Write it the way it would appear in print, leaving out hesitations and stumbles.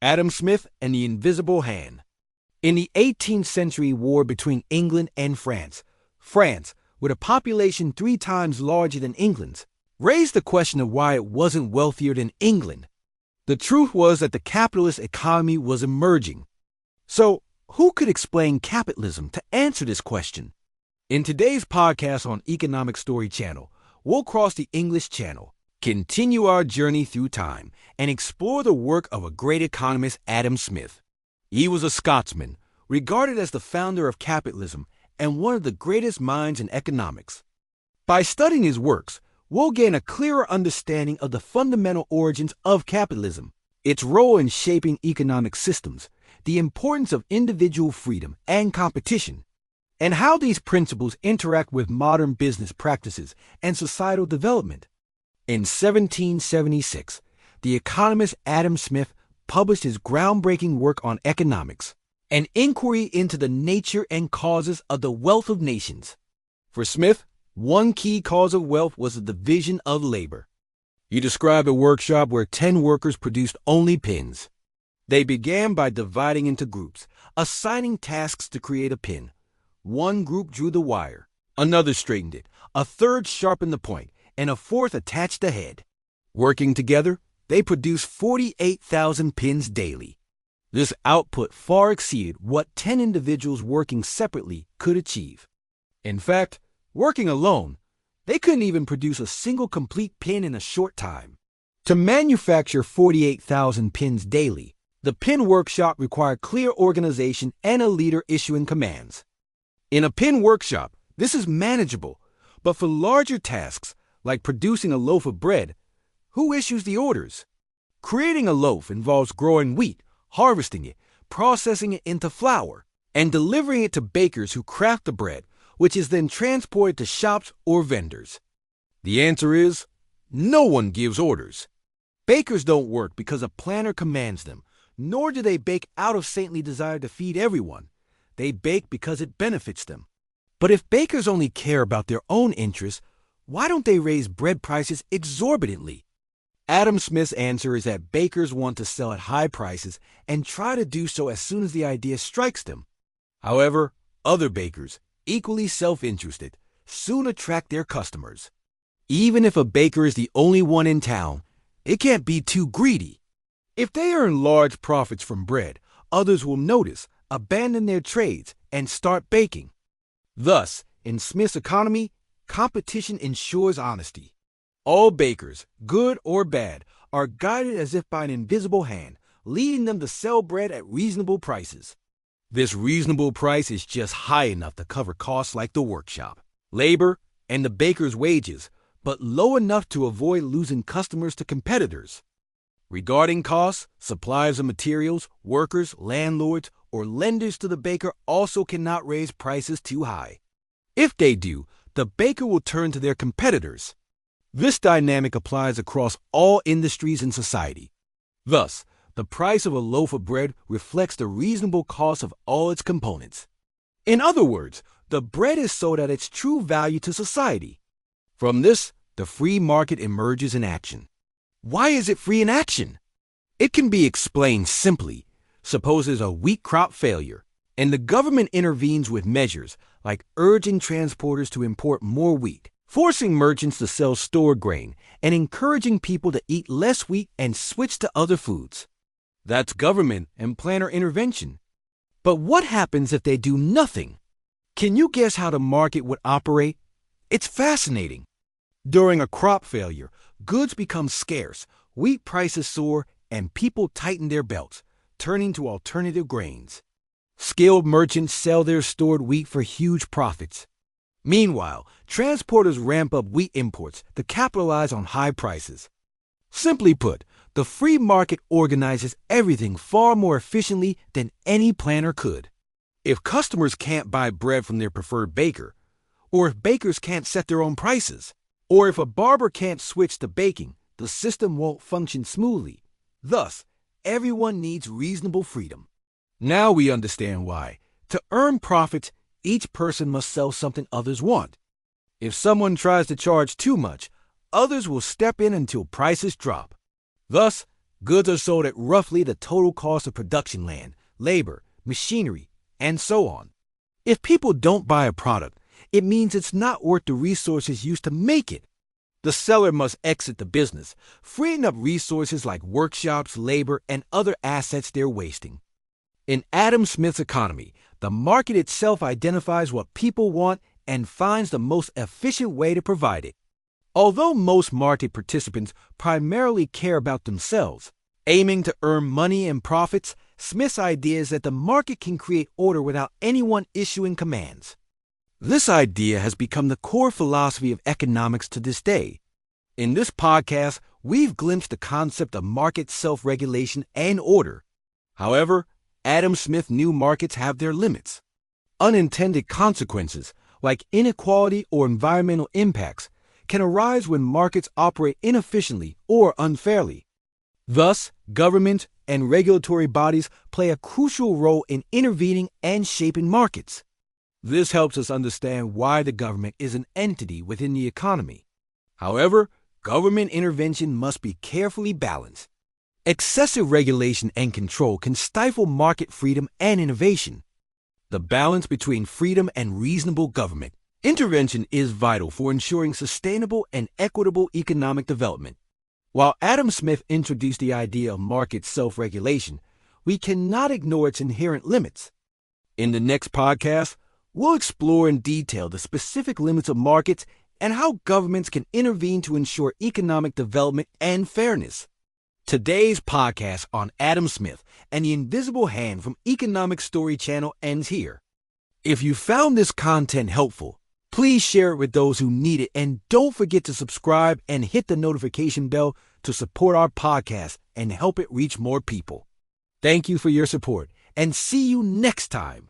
Adam Smith and the Invisible Hand. In the 18th century war between England and France, with a population 3 times larger than England's, raised the question of why it wasn't wealthier than England. The truth was that the capitalist economy was emerging. So, who could explain capitalism to answer this question? In today's podcast on Economic Story Channel, we'll cross the English Channel, continue our journey through time, and explore the work of a great economist, Adam Smith. He was a Scotsman, regarded as the founder of capitalism and one of the greatest minds in economics. By studying his works, we'll gain a clearer understanding of the fundamental origins of capitalism, its role in shaping economic systems, the importance of individual freedom and competition, and how these principles interact with modern business practices and societal development. In 1776, the economist Adam Smith published his groundbreaking work on economics, an inquiry into the nature and causes of the wealth of nations. For Smith, one key cause of wealth was the division of labor. He described a workshop where 10 workers produced only pins. They began by dividing into groups, assigning tasks to create a pin. One group drew the wire, another straightened it, a third sharpened the point, and a fourth attached the head. Working together, they produced 48,000 pins daily. This output far exceeded what 10 individuals working separately could achieve. In fact, working alone, they couldn't even produce a single complete pin in a short time. To manufacture 48,000 pins daily, the pin workshop required clear organization and a leader issuing commands. In a pin workshop, this is manageable, but for larger tasks, like producing a loaf of bread, who issues the orders? Creating a loaf involves growing wheat, harvesting it, processing it into flour, and delivering it to bakers who craft the bread, which is then transported to shops or vendors. The answer is, no one gives orders. Bakers don't work because a planner commands them, nor do they bake out of saintly desire to feed everyone. They bake because it benefits them. But if bakers only care about their own interests, why don't they raise bread prices exorbitantly? Adam Smith's answer is that bakers want to sell at high prices and try to do so as soon as the idea strikes them. However, other bakers, equally self-interested, soon attract their customers. Even if a baker is the only one in town, it can't be too greedy. If they earn large profits from bread, others will notice, abandon their trades, and start baking. Thus, in Smith's economy, competition ensures honesty. All bakers, good or bad, are guided as if by an invisible hand, leading them to sell bread at reasonable prices. This reasonable price is just high enough to cover costs like the workshop, labor, and the baker's wages, but low enough to avoid losing customers to competitors. Regarding costs, suppliers of materials, workers, landlords, or lenders to the baker also cannot raise prices too high. If they do, the baker will turn to their competitors. This dynamic applies across all industries in society. Thus, the price of a loaf of bread reflects the reasonable cost of all its components. In other words, the bread is sold at its true value to society. From this, the free market emerges in action. Why is it free in action? It can be explained simply. Suppose there's a wheat crop failure, and the government intervenes with measures like urging transporters to import more wheat, forcing merchants to sell stored grain, and encouraging people to eat less wheat and switch to other foods. That's government and planner intervention. But what happens if they do nothing? Can you guess how the market would operate? It's fascinating. During a crop failure, goods become scarce, wheat prices soar, and people tighten their belts, turning to alternative grains. Skilled merchants sell their stored wheat for huge profits. Meanwhile, transporters ramp up wheat imports to capitalize on high prices. Simply put, the free market organizes everything far more efficiently than any planner could. If customers can't buy bread from their preferred baker, or if bakers can't set their own prices, or if a barber can't switch to baking, the system won't function smoothly. Thus, everyone needs reasonable freedom. Now we understand why. To earn profits, each person must sell something others want. If someone tries to charge too much, others will step in until prices drop. Thus, Goods are sold at roughly the total cost of production land, labor, machinery, and so on. If people don't buy a product, it means it's not worth the resources used to make it. The seller must exit the business, freeing up resources like workshops, labor, and other assets they're wasting. In Adam Smith's economy, the market itself identifies what people want and finds the most efficient way to provide it. Although most market participants primarily care about themselves, aiming to earn money and profits, Smith's idea is that the market can create order without anyone issuing commands. This idea has become the core philosophy of economics to this day. In this podcast, we've glimpsed the concept of market self-regulation and order. However, Adam Smith knew markets have their limits. Unintended consequences, like inequality or environmental impacts, can arise when markets operate inefficiently or unfairly. Thus, government and regulatory bodies play a crucial role in intervening and shaping markets. This helps us understand why the government is an entity within the economy. However, government intervention must be carefully balanced. Excessive regulation and control can stifle market freedom and innovation. The balance between freedom and reasonable government intervention is vital for ensuring sustainable and equitable economic development. While Adam Smith introduced the idea of market self-regulation, we cannot ignore its inherent limits. In the next podcast, we'll explore in detail the specific limits of markets and how governments can intervene to ensure economic development and fairness. Today's podcast on Adam Smith and the Invisible Hand from EconomicStory-Channel ends here. If you found this content helpful, please share it with those who need it, and don't forget to subscribe and hit the notification bell to support our podcast and help it reach more people. Thank you for your support, and see you next time.